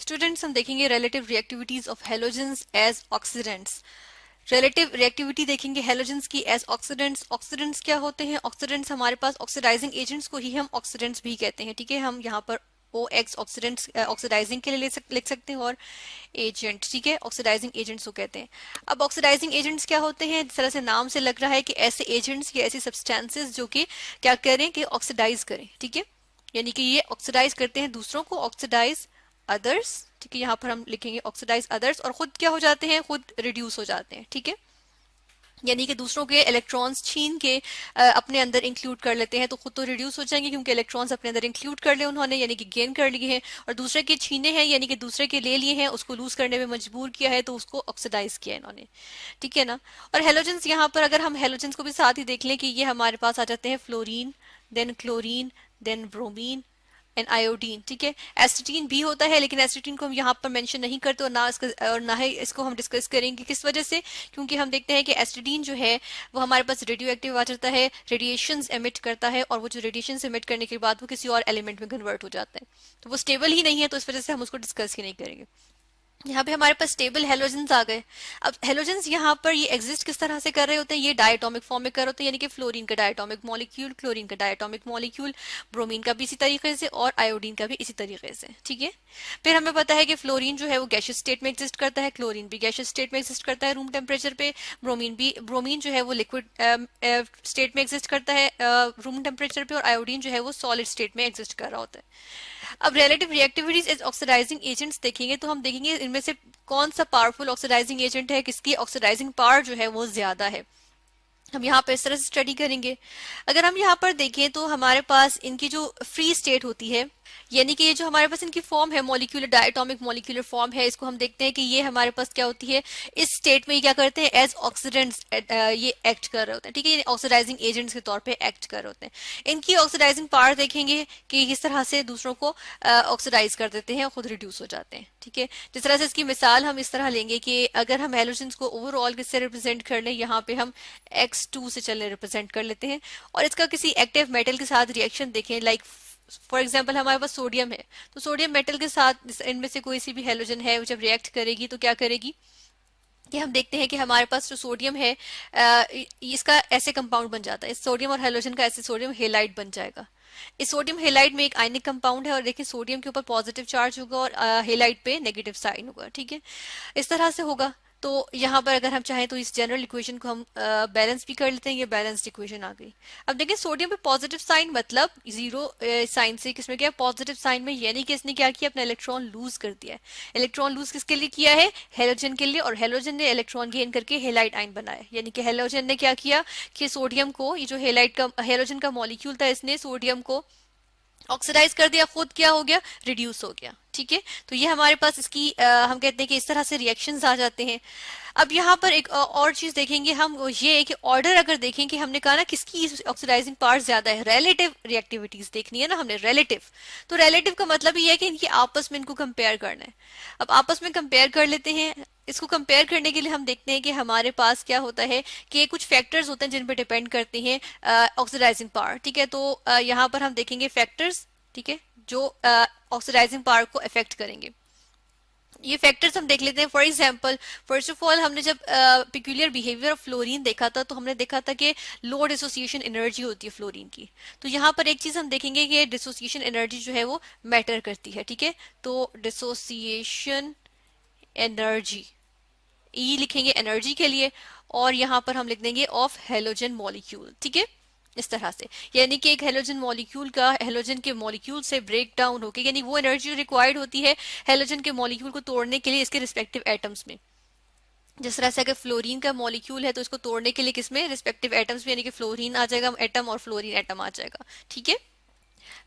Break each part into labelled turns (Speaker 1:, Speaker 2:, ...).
Speaker 1: Students हम देखेंगे relative reactivities of halogens as oxidants. Relative reactivity देखेंगे हैलोजेंस की एज ऑक्सीडेंट्स। ऑक्सीडेंट्स क्या होते हैं? ऑक्सीडेंट्स हमारे पास ऑक्सीडाइजिंग एजेंट्स को ही हम ऑक्सीडेंट्स भी कहते हैं। ठीक है, हम यहाँ पर ओ एक्स ऑक्सीडेंट्स ऑक्सीडाइजिंग के लिए लिख सकते हैं और एजेंट, ठीक है, ऑक्सीडाइजिंग एजेंट्स को कहते हैं। अब ऑक्सीडाइजिंग एजेंट्स क्या होते हैं? जिस तरह से नाम से लग रहा है कि ऐसे एजेंट्स या ऐसी सब्सटेंसेस जो कि क्या करें कि ऑक्सीडाइज करें। ठीक है, यानी कि ये ऑक्सीडाइज करते हैं दूसरों को, ऑक्सीडाइज अदर्स। ठीक है, यहाँ पर हम लिखेंगे ऑक्सीडाइज अदर्स, और खुद क्या हो जाते हैं? खुद रिड्यूस हो जाते हैं। ठीक है, यानी कि दूसरों के इलेक्ट्रॉन्स छीन के अपने अंदर इंक्लूड कर लेते हैं, तो खुद तो रिड्यूस हो जाएंगे क्योंकि इलेक्ट्रॉन्स अपने अंदर इंक्लूड कर लिए उन्होंने, यानी कि गेन कर लिए हैं, और दूसरे के छीने हैं यानी कि दूसरे के ले लिए हैं, उसको लूज करने में मजबूर किया है, तो उसको ऑक्सीडाइज किया इन्होंने। ठीक है ना। और हेलोजेंस, यहाँ पर अगर हम हेलोजेंस को भी साथ ही देख लें कि ये हमारे पास आ जाते हैं fluorine, then chlorine, then bromine and iodine. ठीक है, एसिटीन भी होता है, लेकिन एसिटीन को हम यहाँ पर मेंशन नहीं करते, और ना ही इसको हम डिस्कस करेंगे। किस वजह से? क्योंकि हम देखते हैं कि एसिटीन जो है वो हमारे पास रेडियो एक्टिव आ जाता है, रेडिएशंस एमिट करता है, और वो जो रेडिएशन एमिट करने के बाद वो किसी और एलिमेंट में कन्वर्ट हो जाता है, तो वो स्टेबल ही नहीं है, तो इस वजह से हम उसको डिस्कस ही नहीं करेंगे। यहाँ पे हमारे पास स्टेबल हेलोजेंस आ गए। अब हेलोजेंस यहाँ पर ये एग्जिस्ट किस तरह से कर रहे होते हैं? ये डायटोमिक फॉर्म में कर रहे होते हैं, यानी कि फ्लोरीन का डायटोमिक मॉलिक्यूल, क्लोरीन का डायटोमिक मॉलिक्यूल, ब्रोमीन का भी इसी तरीके से, और आयोडीन का भी इसी तरीके से। ठीक है, फिर हमें पता है कि फ्लोरीन जो है वो गैशियस स्टेट में एग्जिस्ट करता है, क्लोरीन भी गैशियस स्टेट में एग्जिस्ट करता है रूम टेम्परेचर पे, ब्रोमीन जो है वो लिक्विड स्टेट में एग्जिस्ट करता है रूम टेम्परेचर पे, और आयोडीन जो है वो सॉलिड स्टेट में एग्जिस्ट कर रहा होता है। अब relative reactivities as oxidising agents देखेंगे, तो हम देखेंगे इनमें से कौन सा पावरफुल ऑक्सीडाइजिंग एजेंट है, किसकी ऑक्सीडाइजिंग पावर जो है वो ज्यादा है। हम यहाँ पर इस तरह से स्टडी करेंगे। अगर हम यहाँ पर देखें तो हमारे पास इनकी जो फ्री स्टेट होती है, यानी कि ये जो हमारे पास इनकी फॉर्म है मॉलिक्यूलर डायटोमिक मॉलिक्यूलर फॉर्म है, इसको हम देखते हैं कि ये हमारे पास क्या होती है, इस स्टेट में ये क्या करते हैं? एज ऑक्सीडेंट्स ये एक्ट कर रहे होते हैं। ठीक है, ये ऑक्सीडाइजिंग एजेंट्स के तौर पे एक्ट कर रहे होते हैं। इनकी ऑक्सीडाइजिंग पावर देखेंगे कि किस तरह से दूसरों को ऑक्सीडाइज कर देते हैं और खुद रिड्यूस हो जाते हैं। ठीक है, जिस तरह से इसकी मिसाल हम इस तरह लेंगे कि अगर हम हेलोजेंस को ओवरऑल किससे रिप्रेजेंट कर लें, यहाँ पे हम X2 से चलने रिप्रेजेंट कर लेते हैं, और इसका किसी एक्टिव मेटल के साथ रिएक्शन देखें, लाइक फॉर एग्जाम्पल हमारे पास सोडियम है, तो सोडियम मेटल के साथ इनमें से कोई सी भी हेलोजन है जब रिएक्ट करेगी तो क्या करेगी कि हम देखते हैं कि हमारे पास जो सोडियम है इसका ऐसे कंपाउंड बन जाता है, इस सोडियम और हेलोजन का ऐसे सोडियम हेलाइड बन जाएगा। इस सोडियम हेलाइड में एक आयनिक कंपाउंड है, और देखिए सोडियम के ऊपर पॉजिटिव चार्ज होगा और हेलाइड पे नेगेटिव साइन होगा। ठीक है, इस तरह से होगा। तो यहाँ पर अगर हम चाहें तो इस जनरल इक्वेशन को हम बैलेंस भी कर लेते हैं, ये बैलेंस्ड इक्वेशन आ गई। अब देखिए सोडियम पे पॉजिटिव साइन मतलब जीरो साइन से किसमें गया? पॉजिटिव साइन में, यानी कि इसने क्या किया? अपना इलेक्ट्रॉन लूज कर दिया है। इलेक्ट्रॉन लूज किसके लिए किया है? हेलोजन के लिए, और हेलोजन ने इलेक्ट्रॉन गेन करके हेलाइड आयन बनाया, यानी कि हेलोजन ने क्या किया कि सोडियम को, ये जो हेलोजन का मॉलिक्यूल था, इसने सोडियम को ऑक्सीडाइज कर दिया, खुद क्या हो गया? रिड्यूस हो गया। ठीक है, तो ये हमारे पास इसकी हम कहते हैं कि इस तरह से रिएक्शंस आ जाते हैं। अब यहाँ पर एक और चीज देखेंगे हम, वो ये है कि ऑर्डर अगर देखें कि हमने कहा ना किसकी ऑक्सीडाइजिंग पावर ज्यादा है, रिलेटिव रिएक्टिविटीज देखनी है ना हमने, रिलेटिव। तो रिलेटिव का मतलब ये है कि इनकी आपस में इनको कंपेयर करना है। अब आपस में कंपेयर कर लेते हैं। इसको कंपेयर करने के लिए हम देखते हैं कि हमारे पास क्या होता है कि कुछ फैक्टर्स होते हैं जिन पे डिपेंड करते हैं ऑक्सीडाइजिंग पावर। ठीक है, तो यहाँ पर हम देखेंगे फैक्टर्स, ठीक है, जो ऑक्सीडाइजिंग पावर को अफेक्ट करेंगे। ये फैक्टर्स हम देख लेते हैं। For example, first of all हमने जब पिक्यूलियर बिहेवियर ऑफ फ्लोरीन देखा था, तो हमने देखा था कि लो डिसोसिएशन एनर्जी होती है फ्लोरीन की। तो यहाँ पर एक चीज हम देखेंगे कि डिसोसिएशन एनर्जी जो है वो मैटर करती है। ठीक है, तो डिसोसिएशन एनर्जी, ई लिखेंगे एनर्जी के लिए, और यहाँ पर हम लिख देंगे ऑफ हेलोजन मॉलिक्यूल। ठीक है, इस तरह से, यानी कि एक हेलोजन मॉलिक्यूल का हेलोजन के मॉलिक्यूल से ब्रेक डाउन होके, यानी वो एनर्जी रिक्वायर्ड होती है हेलोजन के मॉलिक्यूल को तोड़ने के लिए इसके रिस्पेक्टिव एटम्स में। जिस तरह से अगर फ्लोरीन का मॉलिक्यूल है तो इसको तोड़ने के लिए किसमें? रिस्पेक्टिव एटम्स में, यानी कि फ्लोरीन आ जाएगा एटम और फ्लोरीन एटम आ जाएगा। ठीक है,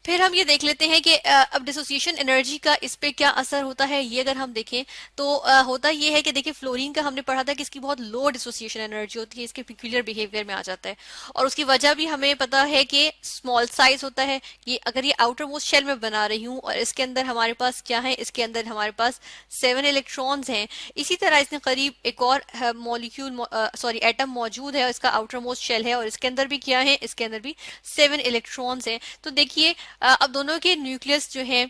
Speaker 1: फिर हम ये देख लेते हैं कि अब डिसोसिएशन एनर्जी का इस पे क्या असर होता है। ये अगर हम देखें तो होता ये है कि देखिए फ्लोरीन का हमने पढ़ा था कि इसकी बहुत लो डिसोसिएशन एनर्जी होती है, इसके पिक्यूलियर बिहेवियर में आ जाता है, और उसकी वजह भी हमें पता है कि स्मॉल साइज होता है। कि अगर ये आउटर मोस्ट शेल में बना रही हूँ और इसके अंदर हमारे पास क्या है, इसके अंदर हमारे पास 7 इलेक्ट्रॉन्स हैं। इसी तरह इसने करीब एक और मॉलिक्यूल सॉरी एटम मौजूद है और इसका आउटर मोस्ट शेल है, और इसके अंदर भी क्या है, इसके अंदर भी 7 इलेक्ट्रॉन्स हैं। तो देखिए अब दोनों के न्यूक्लियस जो है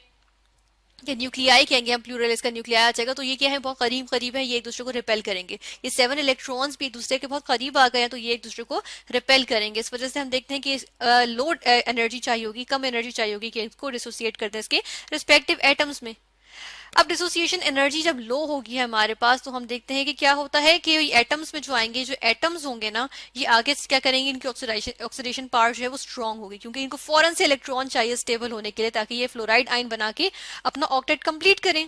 Speaker 1: या न्यूक्लियाई कहेंगे हम, प्लूरल इसका न्यूक्लियाई आ जाएगा। तो ये क्या है, बहुत करीब करीब है, ये एक दूसरे को रिपेल करेंगे। ये 7 इलेक्ट्रॉन्स भी एक दूसरे के बहुत करीब आ गए हैं, तो ये एक दूसरे को रिपेल करेंगे। इस वजह से हम देखते हैं कि लोड एनर्जी चाहिए होगी, कम एनर्जी चाहिए होगी कि इसको डिसोसिएट करते हैं इसके रिस्पेक्टिव एटम्स में। अब डिसोसिएशन एनर्जी जब लो होगी हमारे पास, तो हम देखते हैं कि क्या होता है कि एटम्स में जो आएंगे, जो एटम्स होंगे ना, ये आगे से क्या करेंगे, इनकी ऑक्सीडेशन पावर जो है वो स्ट्रांग होगी, क्योंकि इनको फौरन से इलेक्ट्रॉन चाहिए स्टेबल होने के लिए, ताकि ये फ्लोराइड आयन बना के अपना ऑक्टेट कंप्लीट करें।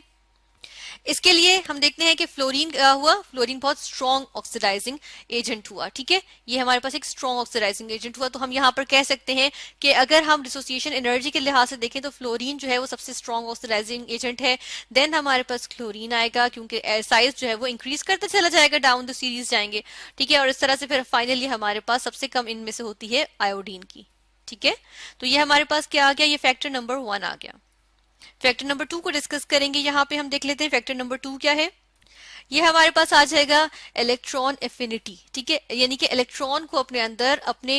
Speaker 1: इसके लिए हम देखते हैं कि फ्लोरीन क्या हुआ, फ्लोरीन बहुत स्ट्रॉन्ग ऑक्सीडाइजिंग एजेंट हुआ। ठीक है, ये हमारे पास एक स्ट्रॉन्ग ऑक्सीडाइजिंग एजेंट हुआ। तो हम यहाँ पर कह सकते हैं कि अगर हम डिसोसिएशन एनर्जी के लिहाज से देखें तो फ्लोरीन जो है वो सबसे स्ट्रॉन्ग ऑक्सीडाइजिंग एजेंट है। देन हमारे पास क्लोरीन आएगा, क्योंकि साइज जो है वो इंक्रीज करते चला जाएगा, डाउन द सीरीज जाएंगे। ठीक है, और इस तरह से फिर फाइनली हमारे पास सबसे कम इनमें से होती है आयोडीन की। ठीक है, तो ये हमारे पास क्या आ गया, ये फैक्टर नंबर 1 आ गया। फैक्टर नंबर 2 को डिस्कस करेंगे। यहाँ पे हम देख लेते हैं फैक्टर नंबर 2 क्या है। ये हमारे पास आ जाएगा इलेक्ट्रॉन एफिनिटी। ठीक है, यानी कि इलेक्ट्रॉन को अपने अंदर अपने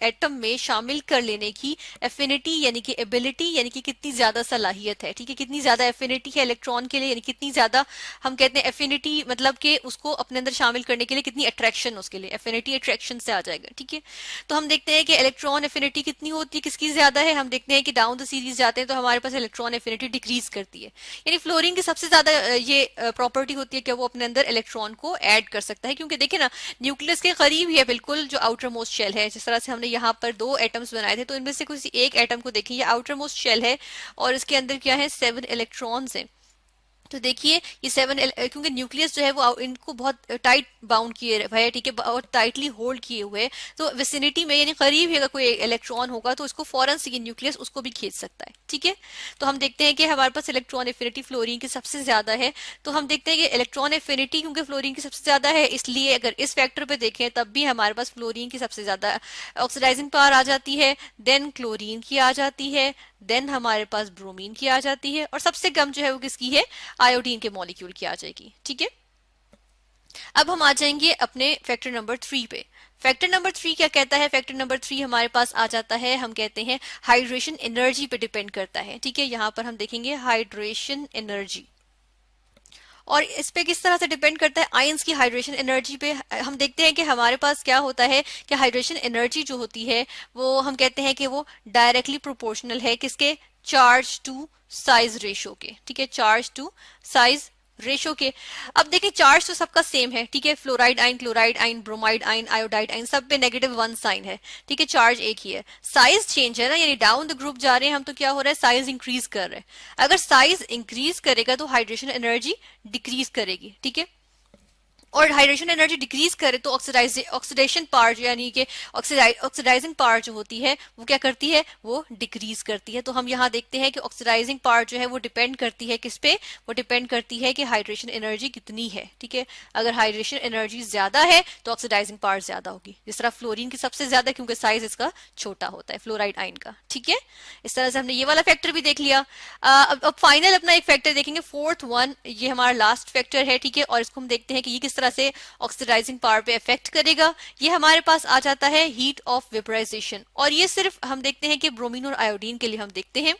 Speaker 1: एटम में शामिल कर लेने की एफिनिटी, यानी कि एबिलिटी, यानी कि कितनी ज्यादा सलाहियत है। ठीक है, कितनी ज्यादा एफिनिटी है इलेक्ट्रॉन के लिए, यानी कितनी ज्यादा हम कहते हैं एफिनिटी, मतलब कि उसको अपने अंदर शामिल करने के लिए कितनी अट्रैक्शन उसके लिए, एफिनिटी अट्रैक्शन से आ जाएगा। ठीक है, तो हम देखते हैं कि इलेक्ट्रॉन एफिनिटी कितनी होती है, किसकी ज्यादा है। हम देखते हैं कि डाउन द सीरीज जाते हैं तो हमारे पास इलेक्ट्रॉन एफिनिटी डिक्रीज करती है। यानी फ्लोरीन की सबसे ज्यादा ये प्रॉपर्टी होती है कि वो अपने अंदर इलेक्ट्रॉन को ऐड कर सकता है, क्योंकि देखिए ना, न्यूक्लियस के करीब ही है बिल्कुल जो आउटर मोस्ट शेल है। जिस तरह से हमने यहाँ पर 2 एटम्स बनाए थे, तो इनमें से किसी एक एटम को देखिए, ये आउटर मोस्ट शेल है और इसके अंदर क्या है, 7 इलेक्ट्रॉन्स हैं। तो देखिए ये 7, क्योंकि न्यूक्लियस जो है वो इनको बहुत टाइट बाउंड किए हुए है। ठीक है, बहुत टाइटली होल्ड किए हुए, तो विसिनिटी में यानी करीब ही अगर कोई इलेक्ट्रॉन होगा तो इसको फौरन से ये न्यूक्लियस उसको भी खींच सकता है। ठीक है, तो हम देखते हैं कि हमारे पास इलेक्ट्रॉन एफिनिटी फ्लोरीन की सबसे ज्यादा है। तो हम देखते हैं कि इलेक्ट्रॉन एफिनिटी क्योंकि फ्लोरीन की सबसे ज्यादा है, इसलिए अगर इस फैक्टर पे देखें तब भी हमारे पास फ्लोरीन की सबसे ज्यादा ऑक्सीडाइजिंग पावर आ जाती है, देन क्लोरीन की आ जाती है, देन हमारे पास ब्रोमीन की आ जाती है, और सबसे कम जो है वो किसकी है, आयोडीन के मॉलिक्यूल की आ जाएगी। ठीक है, अब हम आ जाएंगे अपने फैक्टर नंबर 3 पे। फैक्टर नंबर 3 क्या कहता है, फैक्टर नंबर 3 हमारे पास आ जाता है, हम कहते हैं हाइड्रेशन एनर्जी पे डिपेंड करता है। ठीक है, यहां पर हम देखेंगे हाइड्रेशन एनर्जी, और इस पे किस तरह से डिपेंड करता है, आयंस की हाइड्रेशन एनर्जी पे। हम देखते हैं कि हमारे पास क्या होता है कि हाइड्रेशन एनर्जी जो होती है वो हम कहते हैं कि वो डायरेक्टली प्रोपोर्शनल है किसके, चार्ज टू साइज रेशो के। ठीक है, चार्ज टू साइज रेशो के। अब देखिए चार्ज तो सबका सेम है। ठीक है, फ्लोराइड आइन, क्लोराइड आइन, ब्रोमाइड आइन, आयोडाइड आइन, सब पे -1 साइन है। ठीक है, चार्ज एक ही है, साइज चेंज है ना, यानी डाउन द ग्रुप जा रहे हैं हम, तो क्या हो रहा है, साइज इंक्रीज कर रहे हैं। अगर साइज इंक्रीज करेगा तो हाइड्रेशन एनर्जी डिक्रीज करेगी। ठीक है, और हाइड्रेशन एनर्जी डिक्रीज करे तो ऑक्सीडेशन पावर यानी कि ऑक्सीडाइजिंग पावर जो होती है वो क्या करती है, वो डिक्रीज करती है। तो हम यहाँ देखते हैं कि ऑक्सीडाइजिंग पावर जो है वो डिपेंड करती है किस पे, वो डिपेंड करती है कि हाइड्रेशन एनर्जी कितनी है। ठीक है, अगर हाइड्रेशन एनर्जी ज्यादा है तो ऑक्सीडाइजिंग पावर ज्यादा होगी, जिस तरह फ्लोरीन की सबसे ज्यादा, क्योंकि साइज इसका छोटा होता है फ्लोराइड आइन का। ठीक है, इस तरह से हमने ये वाला फैक्टर भी देख लिया। अब फाइनल अपना एक फैक्टर देखेंगे, फोर्थ वन, ये हमारा लास्ट फैक्टर है। ठीक है, और इसको हम देखते हैं कि ये किस तरह से ऑक्सीडाइजिंग पावर पे इफेक्ट करेगा। ये हमारे पास आ जाता है हीट ऑफ वेपराइजेशन, और ये सिर्फ हम देखते हैं कि ब्रोमीन और आयोडीन के लिए हम देखते हैं,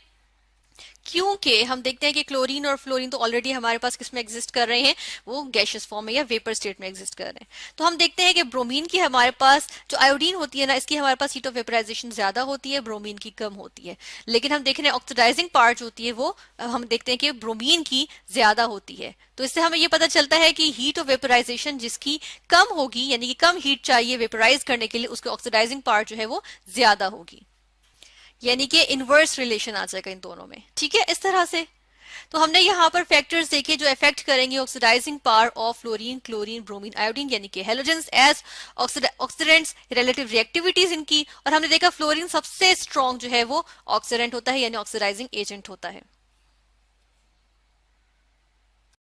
Speaker 1: क्योंकि हम देखते हैं कि क्लोरीन और फ्लोरीन तो ऑलरेडी हमारे पास किसमें एग्जिस्ट कर रहे हैं, वो गैशियस फॉर्म में या वेपर स्टेट में एग्जिस्ट कर रहे हैं। तो हम देखते हैं कि ब्रोमीन की हमारे पास जो आयोडीन होती है ना, इसकी हमारे पास हीट ऑफ वेपराइजेशन ज्यादा होती है, ब्रोमीन की कम होती है। लेकिन हम देख रहे हैं ऑक्सीडाइजिंग पावर जो होती है वो हम देखते हैं कि ब्रोमीन की ज्यादा होती है। तो इससे हमें ये पता चलता है कि हीट ऑफ वेपराइजेशन जिसकी कम होगी, यानी कि कम हीट चाहिए वेपराइज करने के लिए, उसकी ऑक्सीडाइजिंग पावर जो है वो ज्यादा होगी, यानी कि इनवर्स रिलेशन आ जाएगा इन दोनों में। ठीक है, इस तरह से तो हमने यहाँ पर फैक्टर्स देखे जो इफेक्ट करेंगे oxidising power of fluorine, chlorine, bromine, iodine, यानी कि halogens as oxidants, relative reactivities इनकी। और हमने देखा फ्लोरीन सबसे स्ट्रॉन्ग जो है वो ऑक्सीडेंट होता है, यानी ऑक्सीडाइजिंग एजेंट होता है।